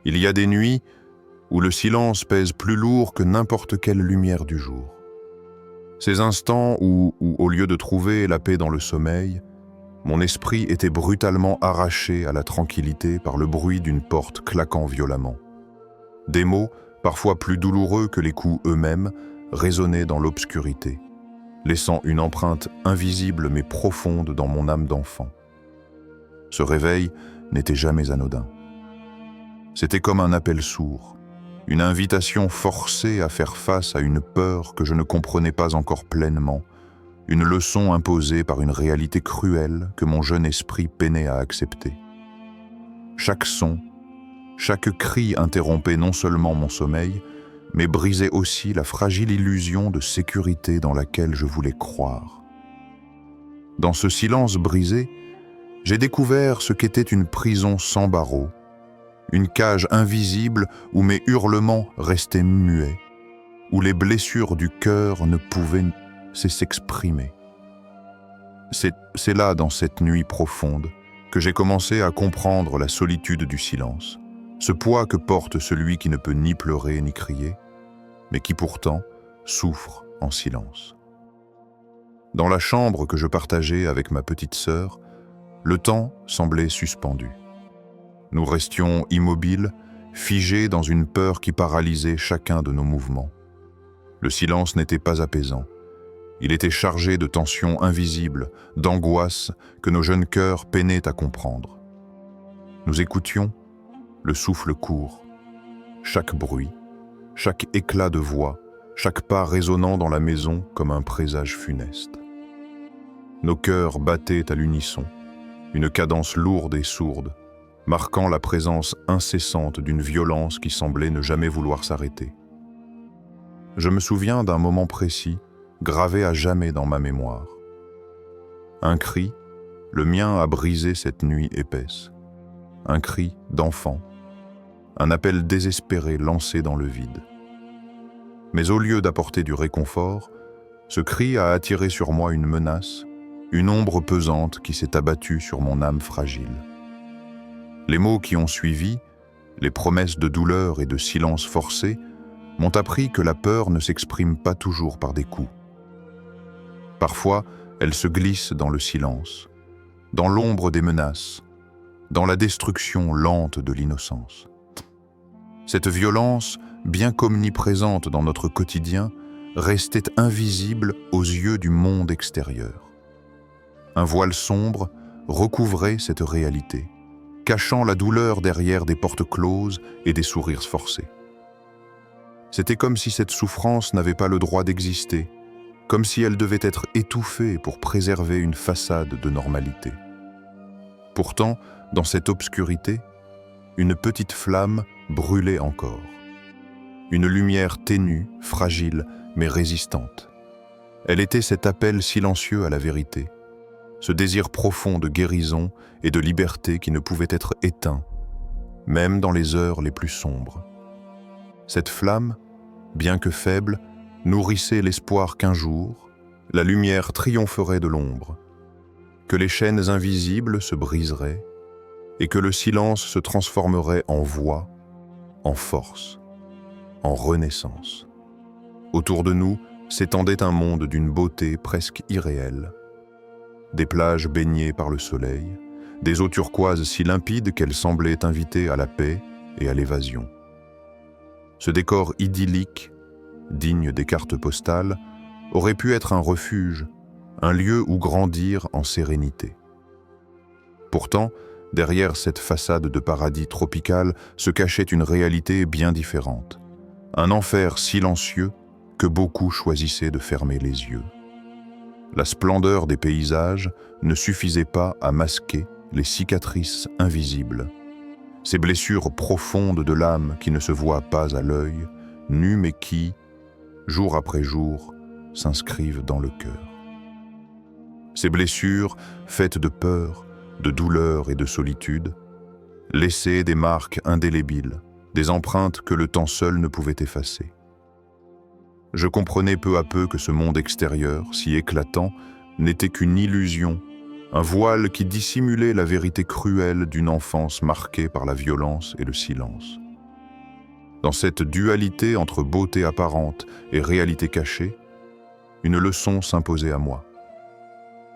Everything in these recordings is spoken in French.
Il y a des nuits où le silence pèse plus lourd que n'importe quelle lumière du jour. Ces instants où, au lieu de trouver la paix dans le sommeil, mon esprit était brutalement arraché à la tranquillité par le bruit d'une porte claquant violemment. Des mots, parfois plus douloureux que les coups eux-mêmes, résonnaient dans l'obscurité, laissant une empreinte invisible mais profonde dans mon âme d'enfant. Ce réveil n'était jamais anodin. C'était comme un appel sourd, une invitation forcée à faire face à une peur que je ne comprenais pas encore pleinement, une leçon imposée par une réalité cruelle que mon jeune esprit peinait à accepter. Chaque son, chaque cri interrompait non seulement mon sommeil, mais brisait aussi la fragile illusion de sécurité dans laquelle je voulais croire. Dans ce silence brisé, j'ai découvert ce qu'était une prison sans barreaux, une cage invisible où mes hurlements restaient muets, où les blessures du cœur ne pouvaient s'exprimer. C'est là, dans cette nuit profonde, que j'ai commencé à comprendre la solitude du silence, ce poids que porte celui qui ne peut ni pleurer ni crier, mais qui pourtant souffre en silence. Dans la chambre que je partageais avec ma petite sœur, le temps semblait suspendu. Nous restions immobiles, figés dans une peur qui paralysait chacun de nos mouvements. Le silence n'était pas apaisant. Il était chargé de tensions invisibles, d'angoisses que nos jeunes cœurs peinaient à comprendre. Nous écoutions, le souffle court, chaque bruit, chaque éclat de voix, chaque pas résonnant dans la maison comme un présage funeste. Nos cœurs battaient à l'unisson, une cadence lourde et sourde, marquant la présence incessante d'une violence qui semblait ne jamais vouloir s'arrêter. Je me souviens d'un moment précis, gravé à jamais dans ma mémoire. Un cri, le mien a brisé cette nuit épaisse. Un cri d'enfant, un appel désespéré lancé dans le vide. Mais au lieu d'apporter du réconfort, ce cri a attiré sur moi une menace, une ombre pesante qui s'est abattue sur mon âme fragile. Les mots qui ont suivi, les promesses de douleur et de silence forcé, m'ont appris que la peur ne s'exprime pas toujours par des coups. Parfois, elle se glisse dans le silence, dans l'ombre des menaces, dans la destruction lente de l'innocence. Cette violence, bien qu'omniprésente dans notre quotidien, restait invisible aux yeux du monde extérieur. Un voile sombre recouvrait cette réalité, cachant la douleur derrière des portes closes et des sourires forcés. C'était comme si cette souffrance n'avait pas le droit d'exister, comme si elle devait être étouffée pour préserver une façade de normalité. Pourtant, dans cette obscurité, une petite flamme brûlait encore. Une lumière ténue, fragile, mais résistante. Elle était cet appel silencieux à la vérité, ce désir profond de guérison et de liberté qui ne pouvait être éteint, même dans les heures les plus sombres. Cette flamme, bien que faible, nourrissait l'espoir qu'un jour, la lumière triompherait de l'ombre, que les chaînes invisibles se briseraient et que le silence se transformerait en voix, en force, en renaissance. Autour de nous s'étendait un monde d'une beauté presque irréelle. Des plages baignées par le soleil, des eaux turquoises si limpides qu'elles semblaient inviter à la paix et à l'évasion. Ce décor idyllique, digne des cartes postales, aurait pu être un refuge, un lieu où grandir en sérénité. Pourtant, derrière cette façade de paradis tropical se cachait une réalité bien différente, un enfer silencieux que beaucoup choisissaient de fermer les yeux. La splendeur des paysages ne suffisait pas à masquer les cicatrices invisibles, ces blessures profondes de l'âme qui ne se voient pas à l'œil, nues mais qui, jour après jour, s'inscrivent dans le cœur. Ces blessures, faites de peur, de douleur et de solitude, laissaient des marques indélébiles, des empreintes que le temps seul ne pouvait effacer. Je comprenais peu à peu que ce monde extérieur, si éclatant, n'était qu'une illusion, un voile qui dissimulait la vérité cruelle d'une enfance marquée par la violence et le silence. Dans cette dualité entre beauté apparente et réalité cachée, une leçon s'imposait à moi.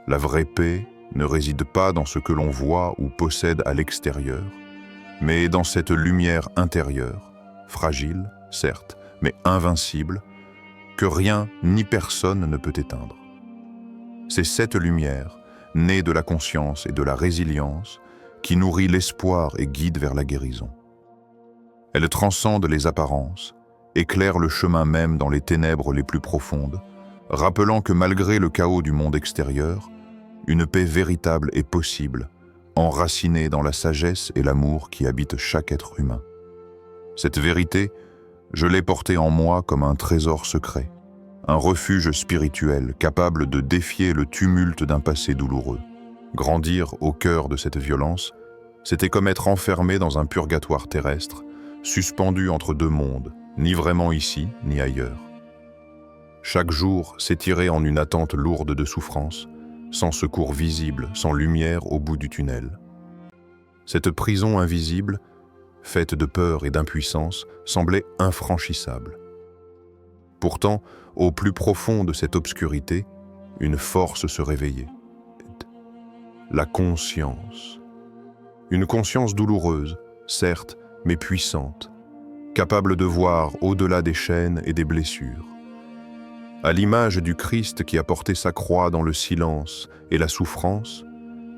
La vraie paix ne réside pas dans ce que l'on voit ou possède à l'extérieur, mais dans cette lumière intérieure, fragile, certes, mais invincible, que rien ni personne ne peut éteindre. C'est cette lumière, née de la conscience et de la résilience, qui nourrit l'espoir et guide vers la guérison. Elle transcende les apparences, éclaire le chemin même dans les ténèbres les plus profondes, rappelant que malgré le chaos du monde extérieur, une paix véritable est possible, enracinée dans la sagesse et l'amour qui habitent chaque être humain. Cette vérité, je l'ai portée en moi comme un trésor secret, un refuge spirituel capable de défier le tumulte d'un passé douloureux. Grandir au cœur de cette violence, c'était comme être enfermé dans un purgatoire terrestre, suspendu entre deux mondes, ni vraiment ici, ni ailleurs. Chaque jour s'étirait en une attente lourde de souffrance, sans secours visible, sans lumière au bout du tunnel. Cette prison invisible, faite de peur et d'impuissance, semblait infranchissable. Pourtant, au plus profond de cette obscurité, une force se réveillait. La conscience. Une conscience douloureuse, certes, mais puissante, capable de voir au-delà des chaînes et des blessures. À l'image du Christ qui a porté sa croix dans le silence et la souffrance,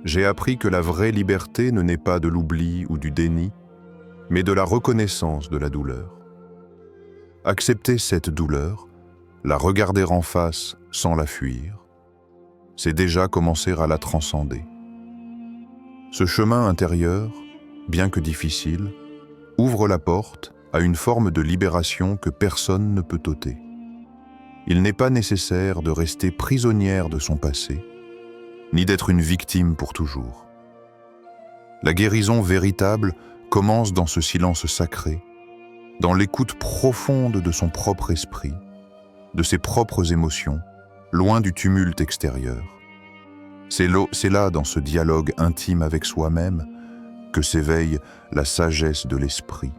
j'ai appris que la vraie liberté ne naît pas de l'oubli ou du déni, mais de la reconnaissance de la douleur. Accepter cette douleur, la regarder en face sans la fuir, c'est déjà commencer à la transcender. Ce chemin intérieur, bien que difficile, ouvre la porte à une forme de libération que personne ne peut ôter. Il n'est pas nécessaire de rester prisonnière de son passé, ni d'être une victime pour toujours. La guérison véritable commence dans ce silence sacré, dans l'écoute profonde de son propre esprit, de ses propres émotions, loin du tumulte extérieur. C'est là, dans ce dialogue intime avec soi-même, que s'éveille la sagesse de l'esprit.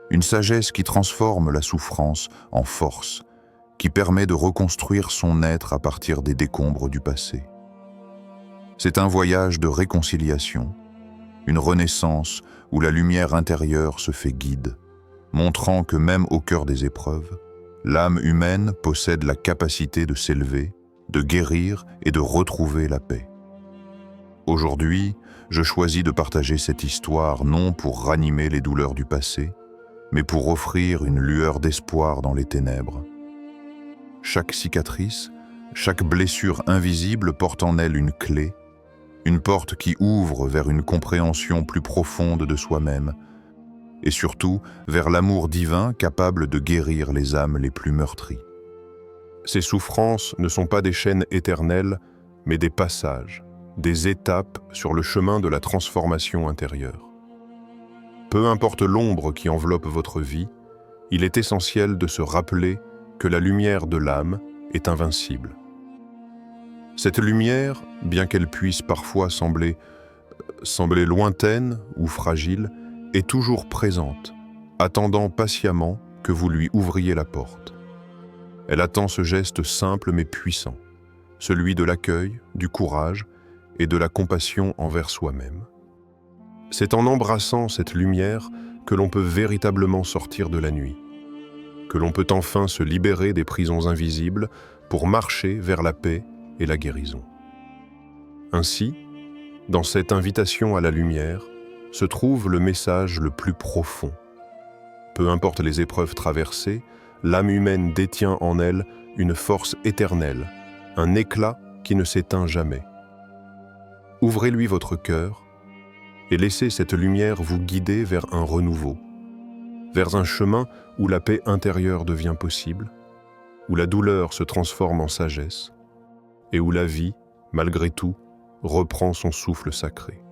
Une sagesse qui transforme la souffrance en force, qui permet de reconstruire son être à partir des décombres du passé. C'est un voyage de réconciliation, une renaissance où la lumière intérieure se fait guide, montrant que même au cœur des épreuves, l'âme humaine possède la capacité de s'élever, de guérir et de retrouver la paix. Aujourd'hui, je choisis de partager cette histoire non pour ranimer les douleurs du passé, mais pour offrir une lueur d'espoir dans les ténèbres. Chaque cicatrice, chaque blessure invisible porte en elle une clé, une porte qui ouvre vers une compréhension plus profonde de soi-même, et surtout vers l'amour divin capable de guérir les âmes les plus meurtries. Ces souffrances ne sont pas des chaînes éternelles, mais des passages, des étapes sur le chemin de la transformation intérieure. Peu importe l'ombre qui enveloppe votre vie, il est essentiel de se rappeler que la lumière de l'âme est invincible. Cette lumière, bien qu'elle puisse parfois sembler lointaine ou fragile, est toujours présente, attendant patiemment que vous lui ouvriez la porte. Elle attend ce geste simple mais puissant, celui de l'accueil, du courage et de la compassion envers soi-même. C'est en embrassant cette lumière que l'on peut véritablement sortir de la nuit, que l'on peut enfin se libérer des prisons invisibles pour marcher vers la paix et la guérison. Ainsi, dans cette invitation à la lumière, se trouve le message le plus profond. Peu importe les épreuves traversées, l'âme humaine détient en elle une force éternelle, un éclat qui ne s'éteint jamais. Ouvrez-lui votre cœur et laissez cette lumière vous guider vers un renouveau, vers un chemin où la paix intérieure devient possible, où la douleur se transforme en sagesse et où la vie, malgré tout, reprend son souffle sacré.